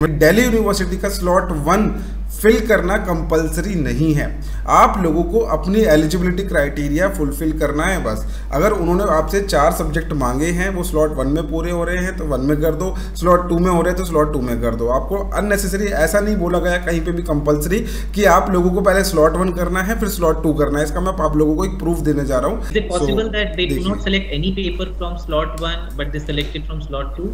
Delhi university का slot 1 fill करना compulsory नहीं है। आप लोगों को अपनी एलिजिबिलिटी क्राइटेरिया फुलफिल करना है बस। अगर उन्होंने आपसे 4 सब्जेक्ट मांगे हैं, वो स्लॉट 1 में पूरे हो रहे हैं तो 1 में कर दो, स्लॉट 2 में हो रहे हैं तो स्लॉट 2 में कर दो। आपको अननेसेसरी ऐसा नहीं बोला गया कहीं पे भी कंपलसरी कि आप लोगों को पहले स्लॉट 1 करना है फिर स्लॉट 2 करना है। इसका मैं आप लोगों को एक प्रूफ देने जा रहा हूँ। Is it possible that they do not select any paper from slot 1 but they select it from slot 2?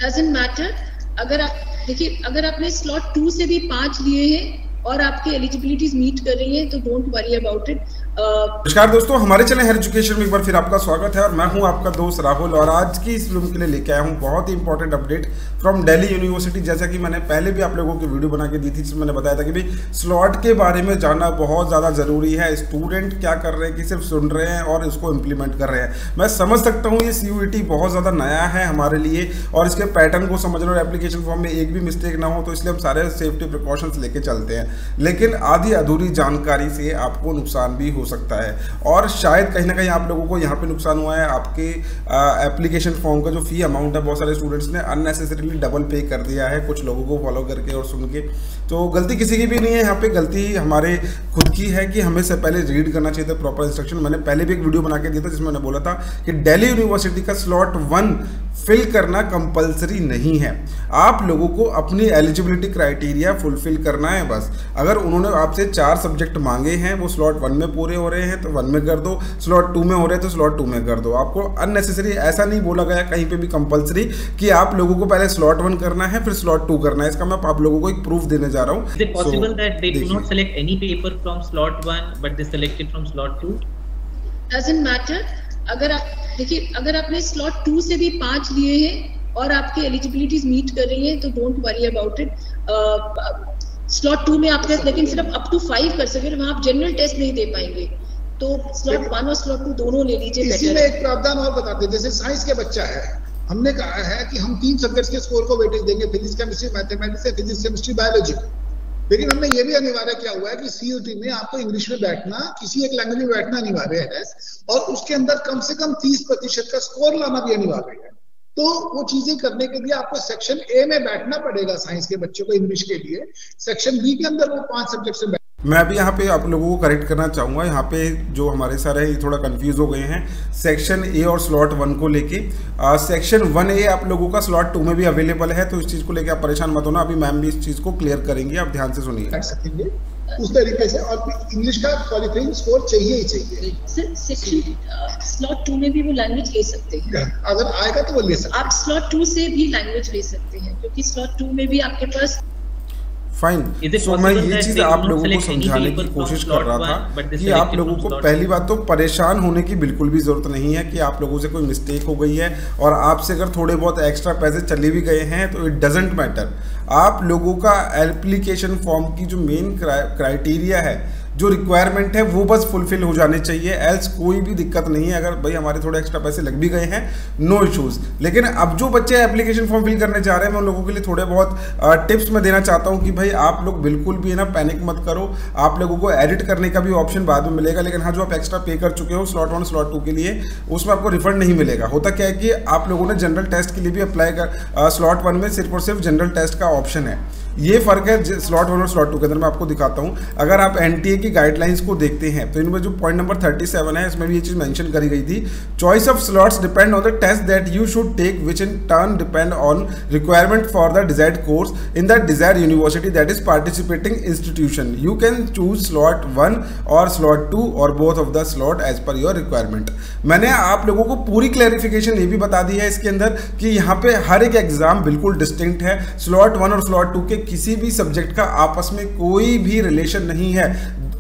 Doesn't matter। अगर आप देखिए, अगर आपने स्लॉट 2 से भी 5 लिए हैं और आपकी एलिजिबिलिटीज मीट कर रही हैं तो डोंट वरी अबाउट इट। नमस्कार दोस्तों, हमारे चैनल हेयर एजुकेशन में एक बार फिर आपका स्वागत है और मैं हूं आपका दोस्त राहुल। और आज की इस वीडियो के लिए लेके आया हूं बहुत ही important update from Delhi university. जैसा कि मैंने पहले भी आप लोगों की वीडियो बना के दी थी जिसमें मैंने बताया था कि भाई स्लॉट के बारे में जानना बहुत ज़्यादा ज़रूरी है। स्टूडेंट क्या कर रहे हैं कि सिर्फ सुन रहे हैं और इसको इम्प्लीमेंट कर रहे हैं। मैं समझ सकता हूँ ये CUET बहुत ज़्यादा नया है हमारे लिए और इसके पैटर्न को समझना और एप्लीकेशन फॉर्म में एक भी मिस्टेक ना हो, तो इसलिए हम सारे सेफ्टी प्रिकॉशंस लेके चलते हैं। लेकिन आधी अधूरी जानकारी से आपको नुकसान भी हो सकता है और शायद कहीं ना कहीं आप लोगों को यहाँ पे नुकसान हुआ है। आपके एप्लीकेशन फॉर्म का जो फी अमाउंट है, बहुत सारे स्टूडेंट्स ने अननेसेसरीली डबल पे कर दिया है कुछ लोगों को फॉलो करके और सुन के। तो गलती किसी की भी नहीं है, यहाँ पे गलती हमारे खुद की है कि हमें से पहले रीड करना चाहिए था प्रॉपर इंस्ट्रक्शन। मैंने पहले भी एक वीडियो बना के दिया था जिसमें मैंने बोला था कि दिल्ली यूनिवर्सिटी का स्लॉट 1 फिल करना कंपलसरी नहीं है। आप लोगों को अपनी एलिजिबिलिटी क्राइटेरिया फुलफिल करना है बस। अगर उन्होंने आपसे 4 सब्जेक्ट मांगे हैं, वो स्लॉट 1 में पूरे हो रहे हैं तो 1 में कर दो, स्लॉट 2 में हो रहे हैं तो स्लॉट 2 में कर दो। आपको अननेसेसरी ऐसा नहीं बोला गया कहीं पे भी कंपलसरी कि आप लोगों को पहले स्लॉट 1 करना है फिर स्लॉट 2 करना है। इसका मैं आप लोगों को एक प्रूफ देने जा रहा हूँ। Is it possible that they do not select any paper from slot 1 but they select it from slot 2? Doesn't matter। अगर आप देखिए, अगर आपने स्लॉट 2 से भी 5 लिए हैं और आपकी एलिजिबिलिटीज मीट कर रही हैं तो don't worry about it. Slot 2 में आपके लेकिन सिर्फ अप टू 5 कर सके, वहाँ आप जनरल टेस्ट नहीं दे पाएंगे, तो स्लॉट 1 और स्लॉट 2 दोनों ले लीजिए। इसी में एक प्रावधान और बताते हैं, जैसे साइंस के बच्चा है, हमने कहा है कि हम 3 सब्जेक्ट्स के स्कोर को वेटेज देंगे, फिजिक्स केमिस्ट्री मैथमेटिक्स या फिजिक्स केमिस्ट्री बायोलॉजी। लेकिन हमने ये भी अनिवार्य किया हुआ है कि CUET में आपको इंग्लिश में बैठना, किसी एक लैंग्वेज में बैठना अनिवार्य है और उसके अंदर कम से कम 30% का स्कोर लाना भी अनिवार्य है। तो वो चीजें करने के लिए आपको सेक्शन A में बैठना पड़ेगा साइंस के बच्चों को इंग्लिश के लिए। सेक्शन B के अंदर वो 5 सब्जेक्ट से मैं अभी यहाँ पे आप लोगों को करेक्ट करना चाहूँगा। यहाँ पे जो हमारे सर है ये थोड़ा कंफ्यूज हो गए हैं सेक्शन A और स्लॉट 1 को लेके। सेक्शन 1A आप लोगों का स्लॉट 2 में भी अवेलेबल है, तो इस चीज़ को लेके आप परेशान मत होना। अभी मैम भी इस चीज़ को क्लियर करेंगे, आप ध्यान से सुनिए। बैठ सकेंगे उस तरीके से, और इंग्लिश का क्वालिफाइंग स्कोर चाहिए ही चाहिए। सर सेक्शन स्लॉट 2 में भी वो लैंग्वेज ले सकते हैं, अगर आएगा तो वो ले सकते हैं। आप स्लॉट 2 से भी लैंग्वेज ले सकते हैं क्योंकि स्लॉट 2 में भी आपके पास फाइन। तो मैं ये चीज़ आप लोगों को समझाने की कोशिश कर रहा था कि आप लोगों को पहली बात तो परेशान होने की बिल्कुल भी ज़रूरत नहीं है कि आप लोगों से कोई मिस्टेक हो गई है और आपसे अगर थोड़े बहुत एक्स्ट्रा पैसे चले भी गए हैं तो इट डजेंट मैटर। आप लोगों का एप्लीकेशन फॉर्म की जो मेन क्राइटेरिया है, जो रिक्वायरमेंट है, वो बस फुलफिल हो जाने चाहिए। एल्स कोई भी दिक्कत नहीं है। अगर भाई हमारे थोड़े एक्स्ट्रा पैसे लग भी गए हैं, नो इश्यूज़। लेकिन अब जो बच्चे एप्लीकेशन फॉर्म फिल करने जा रहे हैं, मैं उन लोगों के लिए थोड़े बहुत टिप्स मैं देना चाहता हूं कि भाई आप लोग बिल्कुल भी ना पैनिक मत करो। आप लोगों को एडिट करने का भी ऑप्शन बाद में मिलेगा, लेकिन हाँ, जो आप एक्स्ट्रा पे कर चुके हो स्लॉट 1 स्लॉट 2 के लिए, उसमें आपको रिफंड नहीं मिलेगा। होता क्या है कि आप लोगों ने जनरल टेस्ट के लिए भी अप्लाई कर, स्लॉट 1 में सिर्फ और सिर्फ जनरल टेस्ट का ऑप्शन है। ये फ़र्क है स्लॉट 1 और स्लॉट 2 के अंदर। मैं आपको दिखाता हूँ। अगर आप NTA की गाइडलाइंस को देखते हैं तो इनमें जो पॉइंट नंबर 37 है, इसमें भी ये चीज़ मेंशन करी गई थी। Choice of slots depend on the test that you should take which in turn depend on requirement for the desired course in the desired university that is participating institution. You can choose slot 1 और slot 2 और both of the slot as per your requirement. मैंने आप लोगों को पूरी clarification ये भी बता दी है इसके अंदर कि यहाँ पे हर एक एग्जाम बिल्कुल डिस्टिंक्ट है। स्लॉट 1 और स्लॉट 2 के किसी भी सब्जेक्ट का आपस में कोई भी रिलेशन नहीं है।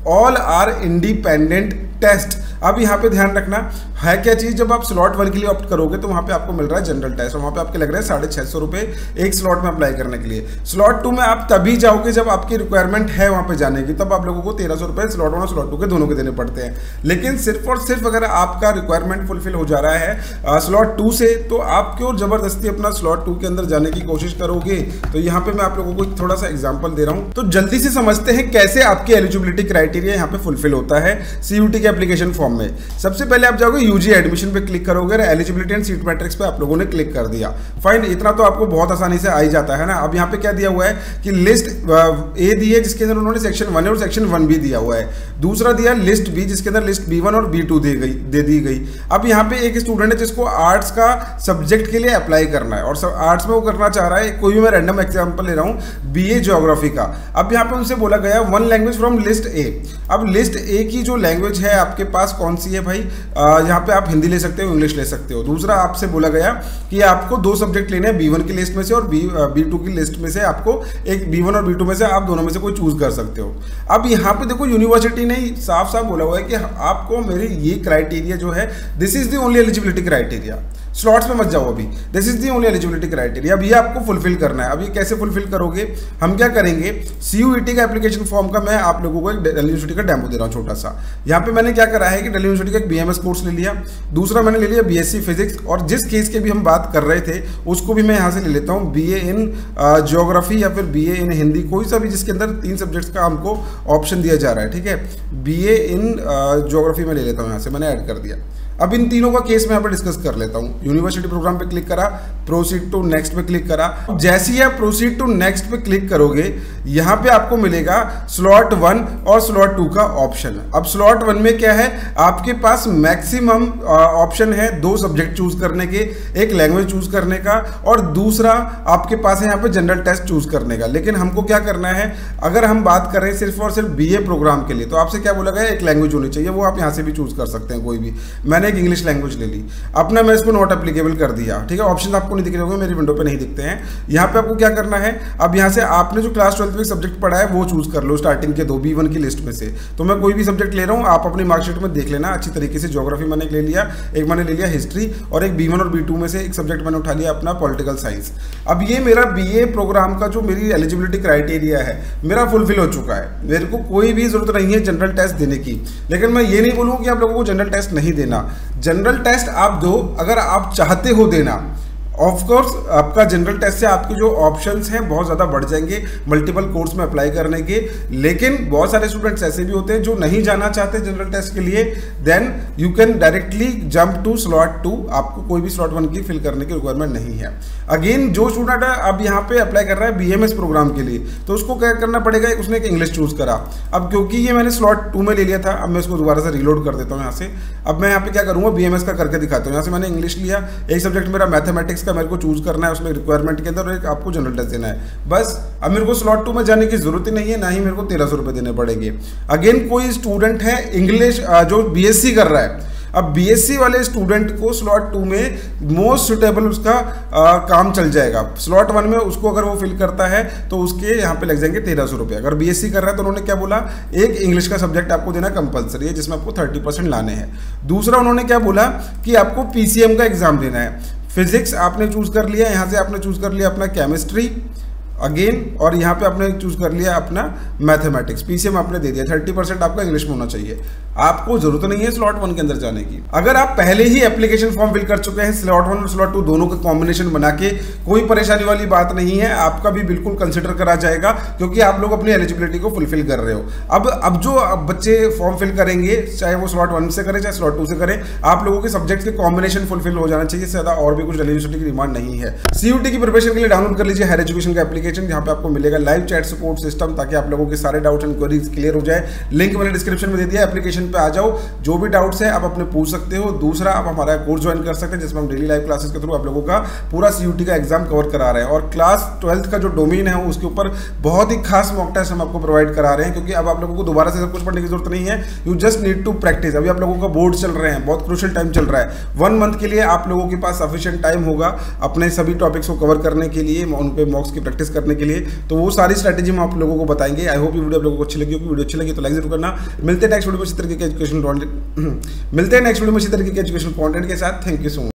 All are independent test. अब यहाँ पे ध्यान रखना है क्या चीज़, जब आप स्लॉट 1 के लिए ऑप्ट करोगे तो वहाँ पे आपको मिल रहा है जनरल टेस्ट और वहाँ पे आपके लग रहे हैं 650 रुपये एक स्लॉट में अप्लाई करने के लिए। स्लॉट 2 में आप तभी जाओगे जब आपकी रिक्वायरमेंट है वहाँ पे जाने की, तब आप लोगों को 1300 रुपये स्लॉट 1 और स्लॉट 2 के दोनों के देने पड़ते हैं। लेकिन सिर्फ और सिर्फ अगर आपका रिक्वायरमेंट फुलफिल हो जा रहा है स्लॉट 2 से, तो आप क्यों ज़बरदस्ती अपना स्लॉट 2 के अंदर जाने की कोशिश करोगे। तो यहाँ पे मैं आप लोगों को थोड़ा सा एग्जाम्पल दे रहा हूँ। तो जल्दी से समझते हैं कैसे आपकी एलिजिबिलिटी क्राइटेरिया यहाँ पे फुलफिल होता है। CUET के एप्लीकेशन फॉर्म में सबसे पहले आप जाओगे यूजी एडमिशन पे क्लिक करोगे, एलिजिबिलिटी एंड सीट मैट्रिक्स पे आप लोगों ने क्लिक कर दिया। फाइन, इतना तो आपको बहुत आसानी से आ ही जाता है ना। अब यहाँ पे क्या दिया हुआ है कि लिस्ट ए दी है जिसके अंदर उन्होंने सेक्शन 1 और सेक्शन 1 भी दिया हुआ है, दूसरा दिया लिस्ट बी जिसके अंदर लिस्ट B1 और B2 दे दी गई। अब यहाँ पे एक स्टूडेंट है जिसको आर्ट्स का सब्जेक्ट के लिए अप्लाई करना है और आर्ट्स में वो करना चाह रहा है, कोई भी मैं रैंडम एग्जांपल ले रहा हूँ, BA ज्योग्राफी का। अब यहाँ पे उनसे बोला गया 1 लैंग्वेज फ्रॉम लिस्ट ए। अब लिस्ट ए की जो लैंग्वेज है आपके पास कौन सी है भाई, यहाँ पे आप हिंदी ले सकते हो, इंग्लिश ले सकते हो। दूसरा आपसे बोला गया कि आपको 2 सब्जेक्ट लेने हैं B1 की लिस्ट में से और B2 की लिस्ट में से, आपको एक B1 और B2 में से आप दोनों में से कोई चूज कर सकते हो। अब यहाँ पे देखो यूनिवर्सिटी ने साफ साफ बोला हुआ है कि आपको मेरे ये क्राइटेरिया जो है, this is the only eligibility criteria, slots में मत जाओ अभी, this is the only eligibility criteria. अब ये आपको फुलफिल करना है। अब ये कैसे फुलफिल करोगे, हम क्या करेंगे, CUET का एप्लीकेशन फॉर्म का मैं आप लोगों को एक दिल्ली यूनिवर्सिटी का डेमो दे रहा हूँ छोटा सा। यहाँ पे मैंने क्या करा है कि दिल्ली यूनिवर्सिटी का एक BMS कोर्स ले लिया, दूसरा मैंने ले लिया BSc फिजिक्स, और जिस केस के भी हम बात कर रहे थे उसको भी मैं यहाँ से ले लेता हूँ, BA इन ज्योग्राफी या फिर BA इन हिंदी, कोई सा भी जिसके अंदर 3 सब्जेक्ट्स का हमको ऑप्शन दिया जा रहा है, ठीक है। BA इन ज्योग्राफी में ले लेता हूँ, यहाँ से मैंने ऐड कर दिया। अब इन तीनों का केस मैं यहाँ पर डिस्कस कर लेता हूँ। यूनिवर्सिटी प्रोग्राम पे क्लिक करा, प्रोसीड टू नेक्स्ट पे क्लिक करा। जैसे ही आप प्रोसीड टू नेक्स्ट पे क्लिक करोगे यहाँ पे आपको मिलेगा स्लॉट 1 और स्लॉट 2 का ऑप्शन। अब स्लॉट 1 में क्या है, आपके पास मैक्सिमम ऑप्शन है 2 सब्जेक्ट चूज करने के, एक लैंग्वेज चूज करने का, और दूसरा आपके पास है यहाँ पे जनरल टेस्ट चूज करने का। लेकिन हमको क्या करना है, अगर हम बात कर रहे हैं सिर्फ और सिर्फ BA प्रोग्राम के लिए, तो आपसे क्या बोला गया, एक लैंग्वेज होनी चाहिए, वो आप यहाँ से भी चूज कर सकते हैं कोई भी। मैंने एक इंग्लिश लैंग्वेज ले ली, अपना मैं इसको नॉट एप्लीकेबल कर दिया, ठीक है। ऑप्शन आपको नहीं दिख रहे होंगे, मेरी विंडो पे नहीं दिखते हैं। यहाँ पे आपको क्या करना है, अब यहाँ से आपने जो क्लास 12 में सब्जेक्ट पढ़ा है वो चूज कर लो स्टार्टिंग के 2 B1 की लिस्ट में से। तो मैं कोई भी सब्जेक्ट ले रहा हूँ, आप अपनी मार्कशीट में देख लेना अच्छी तरीके से। ज्योग्राफी मैंने ले लिया, एक मैंने ले लिया हिस्ट्री, और एक B1 और B2 में से एक सब्जेक्ट मैंने उठा लिया अपना पॉलिटिकल साइंस। अब ये मेरा BA प्रोग्राम का जो मेरी एलिजिबिलिटी क्राइटेरिया है मेरा फुलफिल हो चुका है, मेरे को कोई भी जरूरत नहीं है जनरल टेस्ट देने की। लेकिन मैं ये नहीं बोलूँगा कि आप लोगों को जनरल टेस्ट नहीं देना, जनरल टेस्ट आप दो अगर आप चाहते हो देना। ऑफ कोर्स आपका जनरल टेस्ट से आपके जो ऑप्शंस हैं बहुत ज़्यादा बढ़ जाएंगे मल्टीपल कोर्स में अप्लाई करने के। लेकिन बहुत सारे स्टूडेंट्स ऐसे भी होते हैं जो नहीं जाना चाहते जनरल टेस्ट के लिए, then you can directly jump to slot 2, आपको कोई भी स्लॉट 1 की फिल करने की रिक्वायरमेंट नहीं है। अगेन जो स्टूडेंट अब यहाँ पे अप्लाई कर रहा है BMS प्रोग्राम के लिए, तो उसको क्या करना पड़ेगा, उसने एक इंग्लिश चूज करा। अब क्योंकि ये मैंने स्लॉट 2 में ले लिया था, अब मैं इसको दोबारा से रीलोड कर देता हूँ यहाँ से। अब मैं यहाँ पे क्या करूँगा, BMS का करके दिखाता हूँ। यहाँ से मैंने इंग्लिश लिया, एक सब्जेक्ट मेरा मैथमेटिक्स का मेरे को चूज करना है उसमें रिक्वायरमेंट के अंदर, और एक आपको जनरल टेस्ट देना है बस। अब मेरे को स्लॉट 2 में जाने की जरूरत ही नहीं है, ना ही मेरे को 1300 रुपये देने पड़ेंगे। अगेन कोई स्टूडेंट है इंग्लिश जो BSc कर रहा है, अब BSc वाले स्टूडेंट को स्लॉट 2 में मोस्ट सुटेबल उसका काम चल जाएगा। स्लॉट 1 में उसको अगर वो फिल करता है तो उसके यहाँ पे लग जाएंगे 1300 रुपये। अगर BSc कर रहा है तो उन्होंने क्या बोला, एक इंग्लिश का सब्जेक्ट आपको देना कंपलसरी है जिसमें आपको 30% लाने हैं। दूसरा उन्होंने क्या बोला कि आपको PCM का एग्जाम देना है। फिजिक्स आपने चूज कर लिया, यहाँ से आपने चूज कर लिया अपना केमिस्ट्री अगेन, और यहाँ पे आपने चूज कर लिया अपना मैथमेटिक्स। PCM आपने दे दिया, 30% आपका इंग्लिश में होना चाहिए। आपको जरूरत नहीं है स्लॉट 1 के अंदर जाने की। अगर आप पहले ही एप्लीकेशन फॉर्म फिल कर चुके हैं, स्लॉट 1 और स्लॉट 2 दोनों का कॉम्बिनेशन बना के, कोई परेशानी वाली बात नहीं है, आपका भी बिल्कुल कंसिडर करा जाएगा क्योंकि आप लोग अपनी एलिजिबिलिटी को फुलफिल कर रहे हो। अब जो बच्चे फॉर्म फिल करेंगे, चाहे वो स्लॉट 1 से करें चाहे स्लॉट 2 से करें, आप लोगों के सब्जेक्ट के कॉम्बिनेशन फुलफिल हो जाना चाहिए, इससे ज्यादा और भी कुछ दिल्ली यूनिवर्सिटी की डिमांड नहीं है। CUET की प्रिपरेशन के लिए डाउनलोड कर लीजिए हायर एजुकेशन का एप्लीकेशन, जहाँ पे आपको मिलेगा लाइव चैट सपोर्ट सिस्टम, ताकि आप लोगों के सारे डाउट्स एंड क्वेरीज क्लियर हो जाए। लिंक मैंने डिस्क्रिप्शन में दे दिया, एप्लीकेशन पे आ जाओ, जो भी डाउट्स है आप अपने पूछ सकते हो। दूसरा, आप हमारा कोर्स ज्वाइन कर सकते हैं जिसमें हम डेली लाइव क्लासेस के थ्रू आप लोगों का पूरा CUET का एग्जाम कवर करा रहे हैं, और क्लास 12th का जो डोमेन है उसके ऊपर बहुत ही खास मॉक टेस्ट हम आपको प्रोवाइड करा रहे हैं, क्योंकि अब आप लोगों को दोबारा से सब कुछ पढ़ने की जरूरत नहीं है, you just need to practice. अभी आप लोगों का बोर्ड चल रहे हैं, बहुत क्रूशियल टाइम चल रहा है, 1 मंथ के लिए आप लोगों के पास सफिशिएंट टाइम होगा अपने सभी टॉपिक्स को कवर करने के लिए, उन पे मॉक्स की प्रैक्टिस करने के लिए। तो वो सारी स्ट्रैटेजी हम आप लोगों को बताएंगे। आई होप ये वीडियो आप लोगों को अच्छी लगी होगी। वीडियो अच्छी लगी तो लाइक जरूर करना। मिलते हैं नेक्स्ट वीडियो में इसी तरीके के एजुकेशन कंटेंट के साथ। Thank you so much.